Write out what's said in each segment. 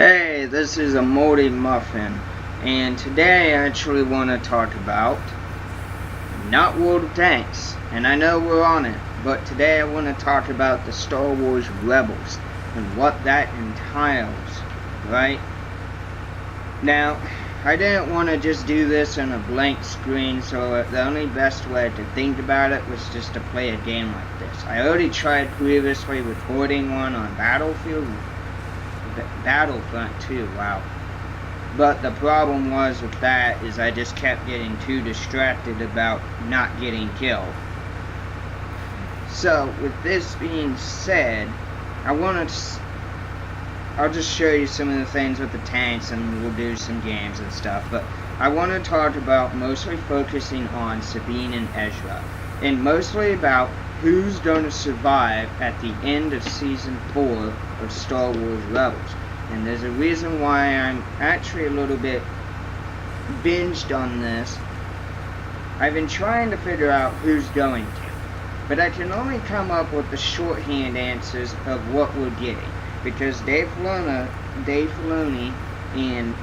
Hey, this is a moldy muffin, and today I actually want to talk about not World of Tanks, and I know we're on it, but today I want to talk about the Star Wars Rebels and what that entails, right? Now, I didn't want to just do this on a blank screen, so the only best way to think about it was just to play a game like this. I already tried previously recording one on Battlefront 2, wow. But the problem was with that is I just kept getting too distracted about not getting killed. So, with this being said, I'll just show you some of the things with the tanks and we'll do some games and stuff. But I want to talk about mostly focusing on Sabine and Ezra. And mostly about who's going to survive at the end of Season 4 of Star Wars Rebels. And there's a reason why I'm actually a little bit binged on this. I've been trying to figure out who's going to, but I can only come up with the shorthand answers of what we're getting, because Dave Filoni and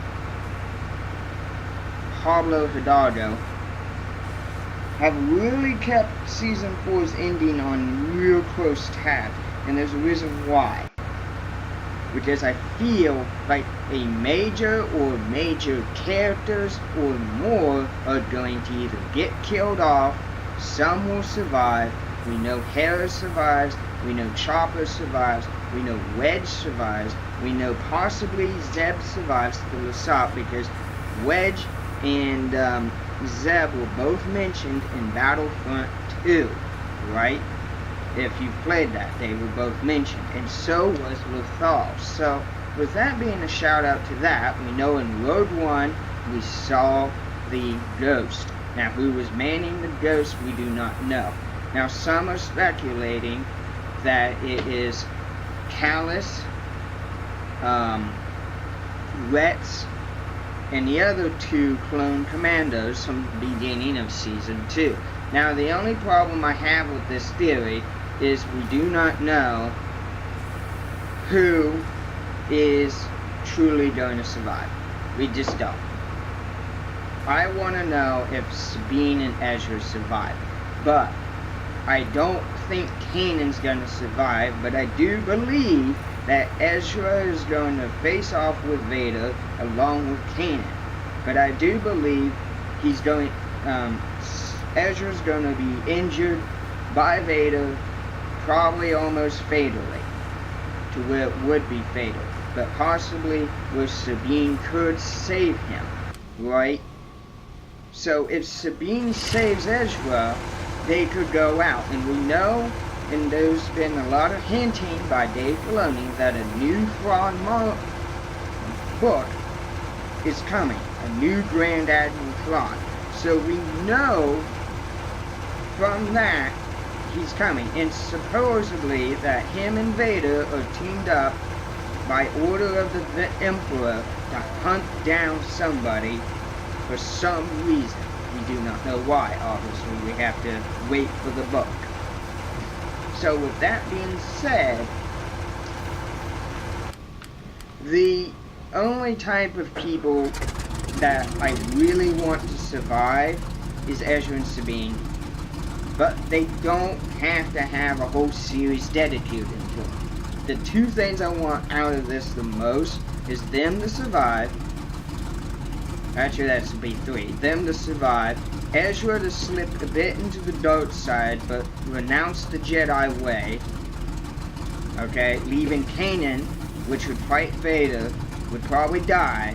Pablo Hidalgo have really kept Season 4's ending on real close tack, and there's a reason why. Because I feel like a major characters or more are going to either get killed off, some will survive. We know Hera survives, we know Chopper survives, we know Wedge survives, we know possibly Zeb survives to the Lasat, because Wedge and Zeb were both mentioned in Battlefront 2, right? If you've played that, they were both mentioned, and so was Lothal. So, with that being a shout out to that, we know in Rogue One we saw the Ghost. Now, who was manning the Ghost, we do not know. Now, some are speculating that it is Callus, Rex, and the other two clone commandos from the beginning of Season 2. Now, the only problem I have with this theory is we do not know who is truly going to survive. We just don't. I want to know if Sabine and Ezra survive, but I don't think Kanan's going to survive, but I do believe that Ezra is going to face off with Vader along with Kanan. But I do believe Ezra's going to be injured by Vader, probably almost fatally, to where it would be fatal, but possibly where Sabine could save him, right? So if Sabine saves Ezra, they could go out, and we know, and there's been a lot of hinting by Dave Filoni that a new Thrawn book is coming, a new Grand Admiral Thrawn. So we know from that he's coming, and supposedly that him and Vader are teamed up by order of the Emperor to hunt down somebody for some reason. We do not know why, obviously. We have to wait for the book. So with that being said, the only type of people that I really want to survive is Ezra and Sabine. But they don't have to have a whole series dedicated to them. The two things I want out of this the most is them to survive. Actually, that should be three. Them to survive. Ezra to slip a bit into the dark side, but renounce the Jedi way. Okay, leaving Kanan, which would fight Vader, would probably die.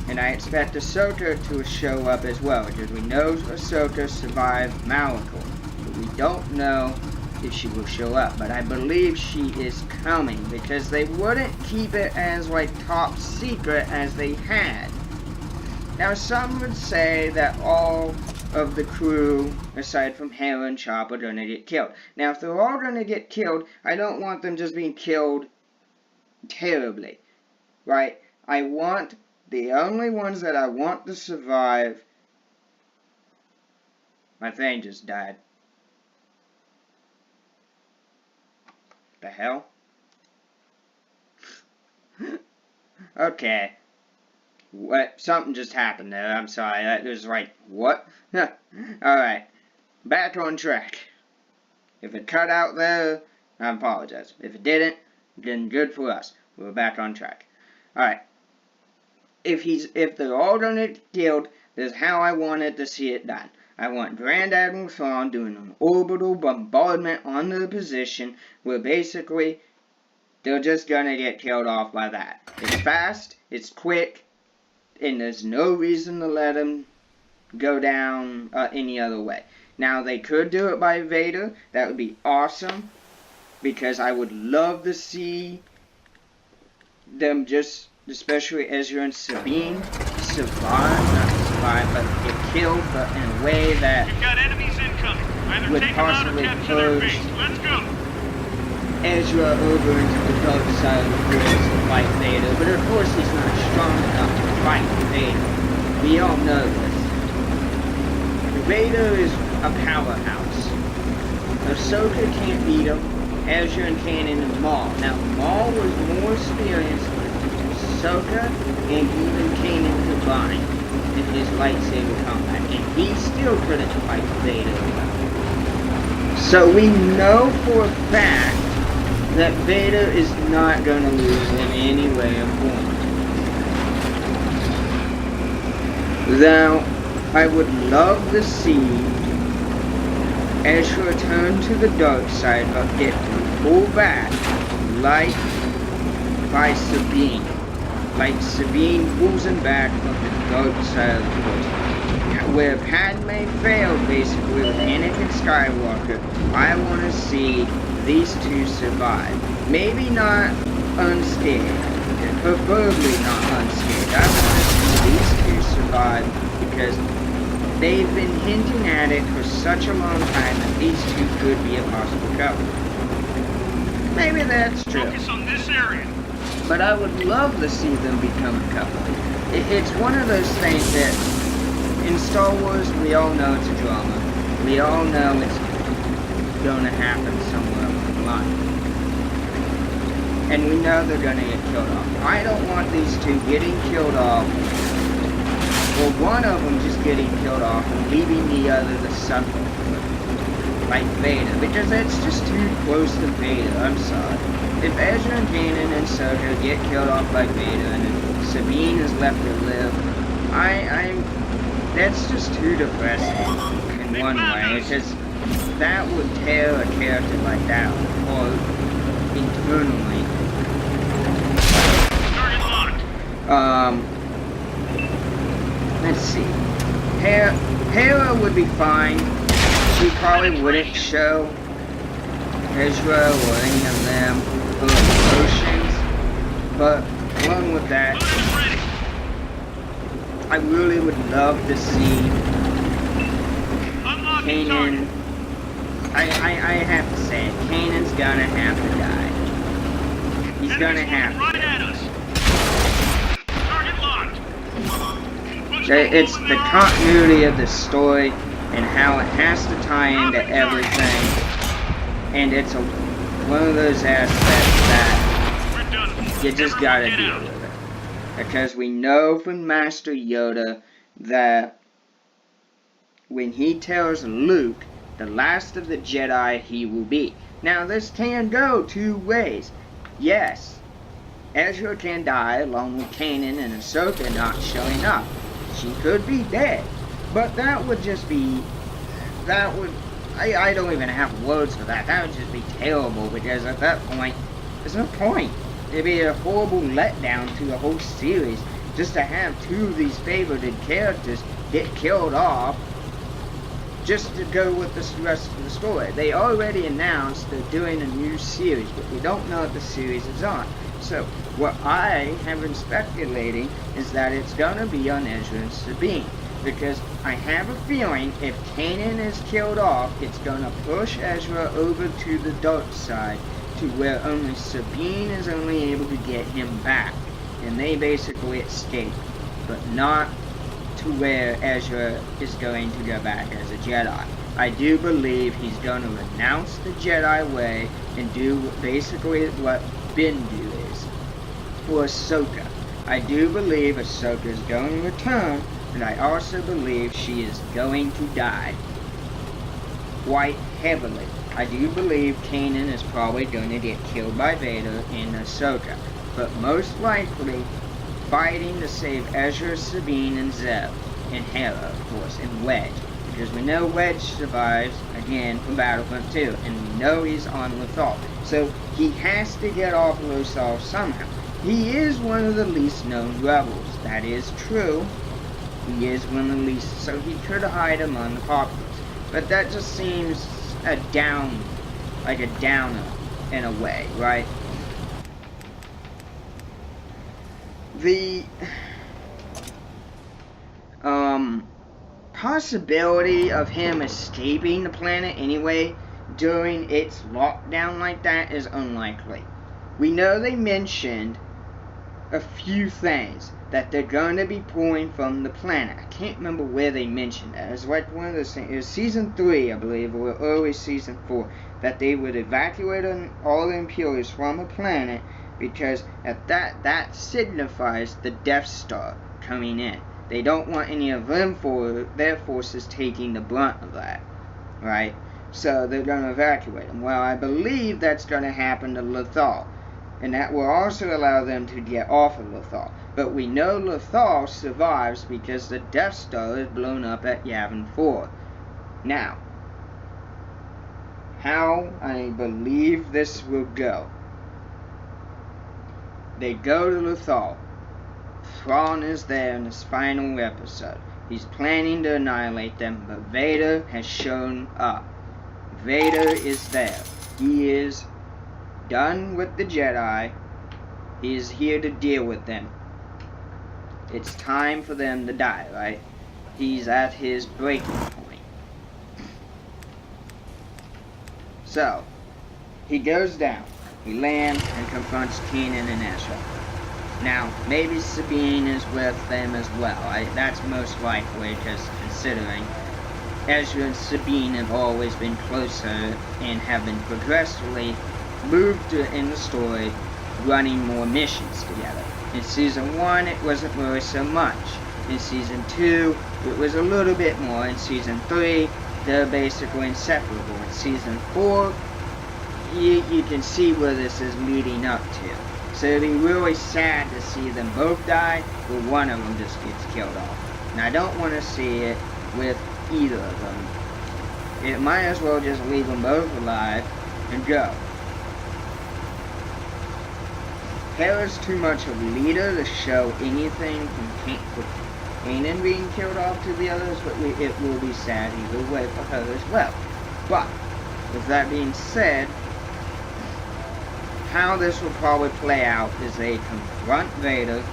And I expect Ahsoka to show up as well, because we know Ahsoka survived Malachor, but we don't know if she will show up. But I believe she is coming, because they wouldn't keep it as like top secret as they had. Now, some would say that all of the crew, aside from Hera and Chopper, are going to get killed. Now, if they're all going to get killed, I don't want them just being killed terribly, right? The only ones that I want to survive... My thing just died. The hell? Okay. What? Something just happened there. I'm sorry. That was like, what? Alright. Back on track. If it cut out there, I apologize. If it didn't, then good for us. We're back on track. Alright. If they're all gonna get killed, this is how I wanted to see it done. I want Grand Admiral Thrawn doing an orbital bombardment on the position where basically they're just gonna get killed off by that. It's fast, it's quick, and there's no reason to let them go down any other way. Now, they could do it by Vader. That would be awesome, because I would love to see them just, especially Ezra and Sabine, not survive, but get killed, but in a way that You've got enemies incoming. Either would take them out or possibly capture their purge base. Let's go. Ezra over into the dark side of the force to fight Vader, but of course he's not strong enough to fight Vader. We all know this. Vader is a powerhouse. Ahsoka can't beat him. Ezra and Kanan and Maul. Now, Maul was more experienced with Ahsoka and even Kanan combined in his lightsaber combat, and he still couldn't fight Vader well. So we know for a fact that Vader is not going to lose in any way or form. Now, I would love to see Ezra turn to the dark side, but get pulled back, like by Sabine. Like Sabine pulls him back from the dark side of the force. Where Padme failed, basically, with Anakin Skywalker, I want to see these two survive. Maybe not unscathed. Preferably not unscathed. I want to see these two survive because they've been hinting at it for such a long time that these two could be a possible couple. Maybe that's true. Focus on this area. But I would love to see them become a couple. It's one of those things that in Star Wars, we all know it's a drama. We all know it's going to happen somewhere along the line. And we know they're going to get killed off. I don't want these two getting killed off, or one of them just getting killed off and leaving the other to suffer. Like Vader, because that's just too close to Vader, I'm sorry. If Ezra and Kanan and Ahsoka get killed off by Vader, and if Sabine is left to live, that's just too depressing in one way, because that would tear a character like that apart internally. Target locked. Let's see. Hera would be fine. She probably wouldn't show Ezra or any of them her emotions, but along with that, I really would love to see Kanan. I have to say it. Kanan's gonna have to die. He's gonna have to. It's the continuity of the story and how it has to tie into everything, and it's one of those aspects that you just gotta deal with it. Because we know from Master Yoda that when he tells Luke the last of the Jedi he will be. Now this can go two ways. Yes, Ezra can die along with Kanan and Ahsoka not showing up. She could be dead. But that would just be, I don't even have words for that. That would just be terrible, because at that point, there's no point. It'd be a horrible letdown to the whole series, just to have two of these favorited characters get killed off, just to go with the rest of the story. They already announced they're doing a new series, but we don't know what the series is on. So, what I have been speculating is that it's gonna be on Ezra and Sabine. Because I have a feeling if Kanan is killed off, it's gonna push Ezra over to the dark side, to where only Sabine is only able to get him back. And they basically escape. But not to where Ezra is going to go back as a Jedi. I do believe he's going to renounce the Jedi way and do basically what Bendu is, or Ahsoka. I do believe Ahsoka is going to return, but I also believe she is going to die. Quite heavily. I do believe Kanan is probably going to get killed by Vader and Ahsoka, but most likely fighting to save Ezra, Sabine, and Zeb, and Hera, of course, and Wedge. Because we know Wedge survives, again, from Battlefront 2, and we know he's on Lothal. So he has to get off Lothal somehow. He is one of the least known rebels. That is true. He is one of the least, so he could hide among the populace. But that just seems a downer in a way, right? The possibility of him escaping the planet anyway during its lockdown like that is unlikely. We know they mentioned a few things that they're going to be pulling from the planet. I can't remember where they mentioned that. It was like one of those things. It was season 3, I believe, or early season 4, that they would evacuate all the Imperials from a planet because at that signifies the Death Star coming in. They don't want any of them their forces taking the brunt of that, right? So they're going to evacuate them. Well, I believe that's going to happen to Lothal. And that will also allow them to get off of Lothal. But we know Lothal survives because the Death Star is blown up at Yavin 4. Now, how I believe this will go. They go to Lothal. Thrawn is there in this final episode. He's planning to annihilate them, but Vader has shown up. Vader is there. He is done with the Jedi. He is here to deal with them. It's time for them to die, right? He's at his breaking point. So, he goes down. He lands and confronts Kanan and Ezra. Now, maybe Sabine is with them as well. That's most likely, because considering Ezra and Sabine have always been closer and have been progressively moved in the story, running more missions together. In Season 1, it wasn't really so much. In Season 2, it was a little bit more. In Season 3, they're basically inseparable. In Season 4, you can see where this is leading up to. So it'd be really sad to see them both die, but one of them just gets killed off. And I don't want to see it with either of them. It might as well just leave them both alive and go. Hera's too much of a leader to show anything from Kanan being killed off to the others, but it will be sad either way for her as well. But, with that being said, how this will probably play out is they confront Vader.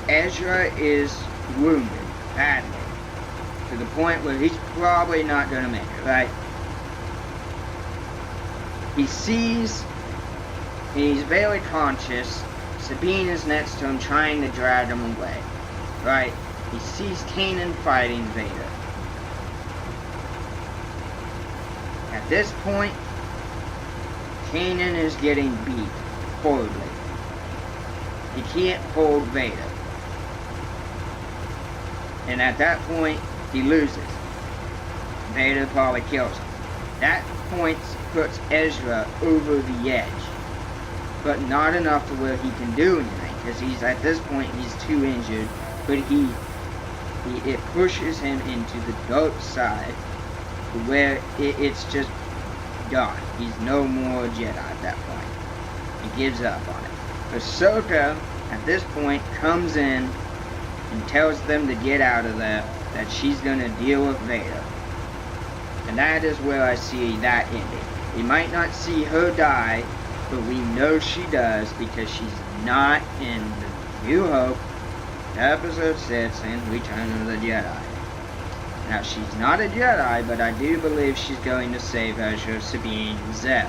Ezra is wounded badly, to the point where he's probably not going to make it, right? He sees, he's barely conscious, Sabine is next to him trying to drag him away, right? He sees Kanan fighting Vader. At this point, Kanan is getting beat horribly. He can't hold Vader. And at that point, he loses. Vader probably kills him. That point puts Ezra over the edge. But not enough to where he can do anything. Because he's, at this point, he's too injured. But it pushes him into the dark side. Where it's just gone. He's no more Jedi at that point. He gives up on it. Ahsoka, at this point, comes in and tells them to get out of there, that she's going to deal with Vader. And that is where I see that ending. We might not see her die, but we know she does because she's not in the New Hope, Episode 6, and Return of the Jedi. Now, she's not a Jedi, but I do believe she's going to save Ezra, Sabine, and Zeb.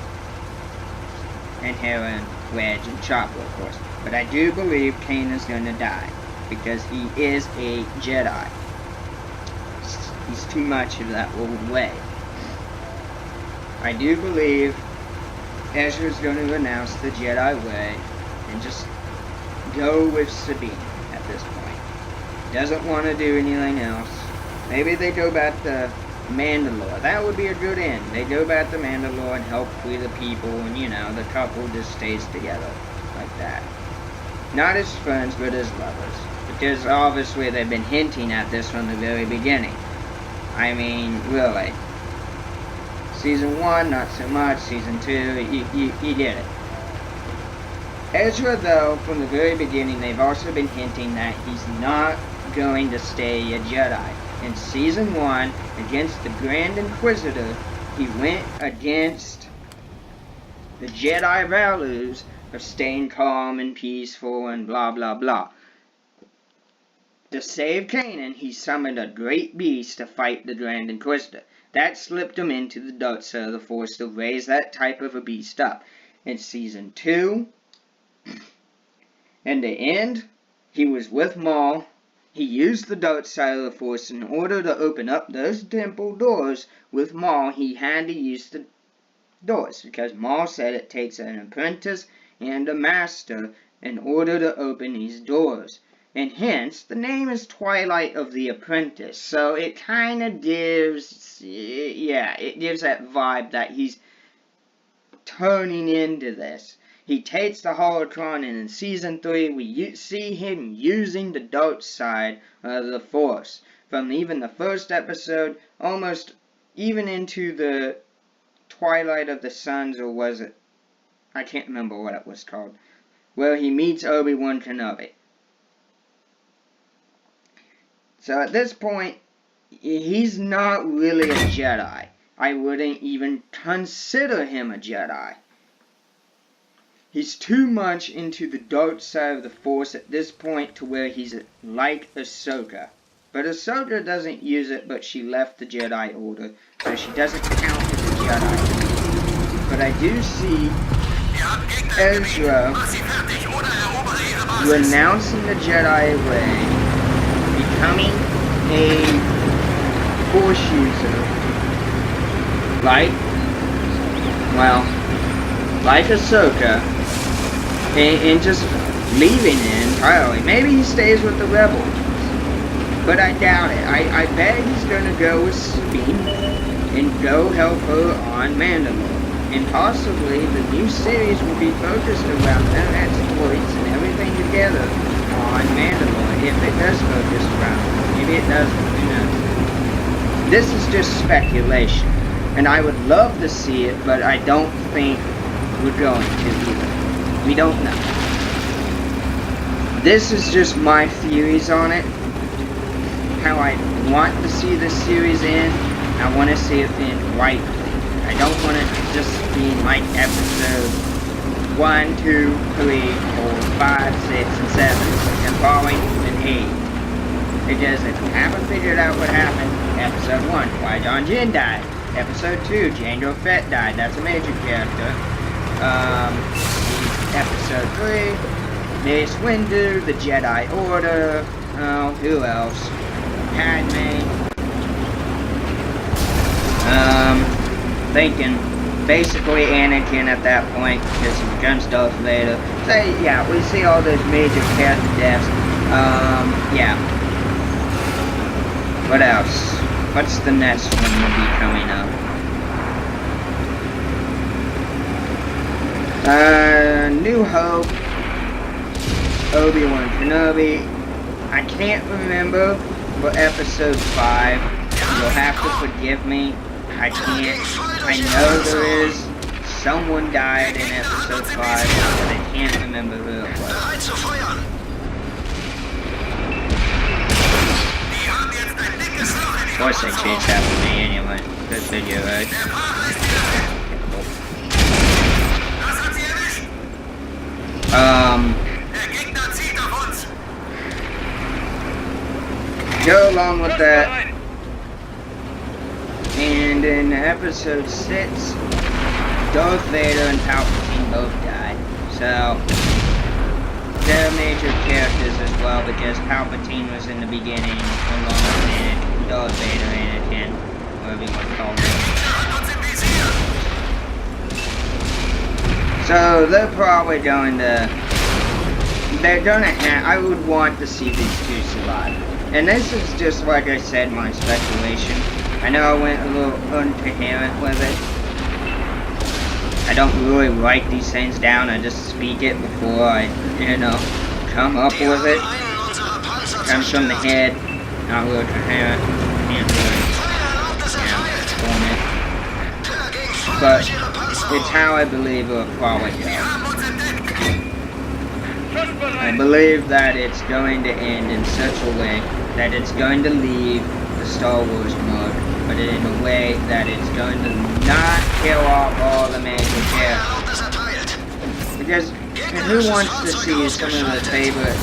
And Hera, and Wedge, and Chopper, of course. But I do believe Kanan's going to die, because he is a Jedi. He's too much of that old way. I do believe Ezra's going to announce the Jedi way, and just go with Sabine at this point. Doesn't want to do anything else. Maybe they go back to Mandalore. That would be a good end. They go back to Mandalore and help free the people, and the couple just stays together like that. Not as friends, but as lovers. Because obviously they've been hinting at this from the very beginning. I mean, really. Season 1, not so much. Season 2, you get it. Ezra, though, from the very beginning, they've also been hinting that he's not going to stay a Jedi. In Season 1, against the Grand Inquisitor, he went against the Jedi values of staying calm and peaceful and blah blah blah. To save Kanan, he summoned a great beast to fight the Grand Inquisitor. That slipped him into the dark side of the Force to raise that type of a beast up. In Season 2, in the end, he was with Maul. He used the dark side of the Force in order to open up those temple doors. With Maul, he had to use the doors, because Maul said it takes an apprentice and a master in order to open these doors. And hence, the name is Twilight of the Apprentice. So it kind of gives, it gives that vibe that he's turning into this. He takes the holocron, and in Season 3, we see him using the dark side of the Force. From even the first episode, almost even into the Twilight of the Suns, or was it? I can't remember what it was called. Where he meets Obi-Wan Kenobi. So at this point, he's not really a Jedi. I wouldn't even consider him a Jedi. He's too much into the dark side of the Force at this point to where he's like Ahsoka. But Ahsoka doesn't use it, but she left the Jedi Order, so she doesn't count as a Jedi. But I do see Ezra renouncing the Jedi way, becoming a Force user, like Ahsoka, and just leaving it entirely. Maybe he stays with the Rebels, but I doubt it. I bet he's gonna go with Sabine and go help her on Mandalore. And possibly the new series will be focused around their exploits and everything together on Mandalore, if it does focus around. Maybe it doesn't, who knows. This is just speculation, and I would love to see it, but I don't think we're going to either. We don't know. This is just my theories on it. How I want to see this series end. I want to see it end rightly. I don't want it just being like episode 1, 2, 3, 4, 5, 6, and 7, and following an 8. Because if you haven't figured out what happened, episode 1, Qui-Gon Jinn died. Episode 2, Jango Fett died. That's a major character. Episode 3, Mace Windu, the Jedi Order. Oh, who else? Padme. Thinking basically Anakin at that point, because he becomes Darth Vader. So yeah, we see all those major character deaths. Yeah. What else? What's the next one will be coming up? New Hope, Obi-Wan Kenobi. I can't remember for episode 5. You'll have to forgive me. I can't. I know there is. Someone died in episode 5, but I can't remember who it was. Of course they chased after me anyway. This video, right? Go along with that. And in episode 6, Darth Vader and Palpatine both died. So, they're major characters as well, because Palpatine was in the beginning, along with Darth Vader, Anakin, whatever you want to call them. So, they're probably going to they're gonna have, I would want to see these two survive. And this is just, like I said, my speculation. I know I went a little incoherent with it. I don't really write these things down, I just speak it before I, come up with it. Comes from the head, not real coherent, can't really, form it. But it's how I believe it'll probably go. I believe that it's going to end in such a way that it's going to leave the Star Wars mode, but in a way that it's going to not kill off all the major characters. Because who wants to see some of the favorite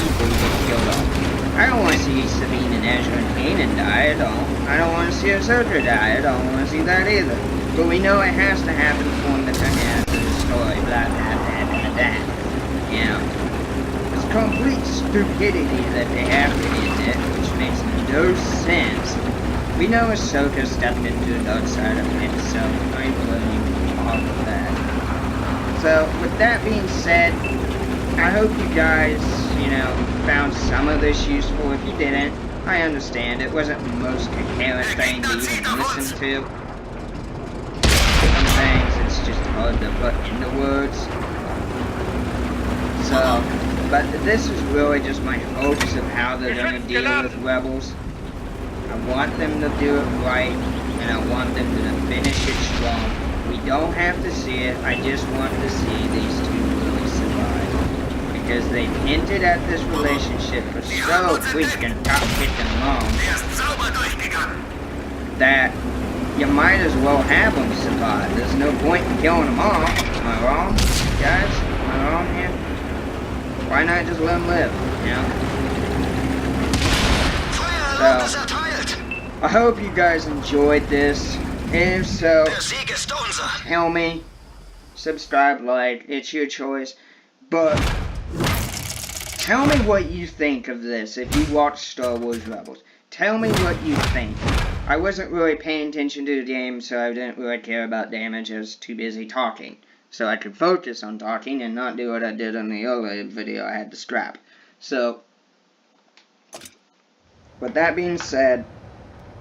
people get killed off? I don't want to see Sabine and Ezra and Kanan die at all. I don't want to see Ahsoka die. I don't want to see that either. But we know it has to happen for the coherence of the story. Blah, blah, blah, blah, blah. It's complete stupidity that they have to end it, which makes no sense. We know Ahsoka stepped into the dark side of it, so I blame all of that. So, with that being said, I hope you guys, found some of this useful. If you didn't, I understand. It wasn't the most coherent thing to even listen to. Some things, it's just hard to put into words. So, but this is really just my hopes of how they're going to deal with Rebels. I want them to do it right, and I want them to finish it strong. We don't have to see it, I just want to see these two really survive. Because they've hinted at this relationship for so freaking freaking long that you might as well have them survive. There's no point in killing them all. Am I wrong, guys? Am I wrong here? Why not just let them live, So, I hope you guys enjoyed this. If so, tell me, subscribe, like, it's your choice. But, tell me what you think of this if you watch Star Wars Rebels. Tell me what you think. I wasn't really paying attention to the game, so I didn't really care about damage. I was too busy talking. So I could focus on talking and not do what I did on the earlier video I had to scrap. So, with that being said,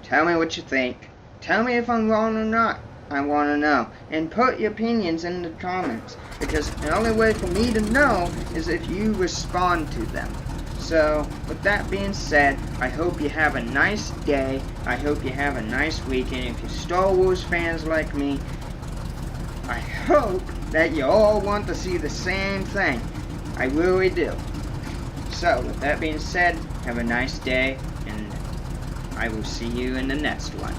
tell me what you think. Tell me if I'm wrong or not. I want to know. And put your opinions in the comments. Because the only way for me to know is if you respond to them. So, with that being said, I hope you have a nice day. I hope you have a nice weekend. If you're Star Wars fans like me, I hope that you all want to see the same thing. I really do. So, with that being said, have a nice day, and I will see you in the next one.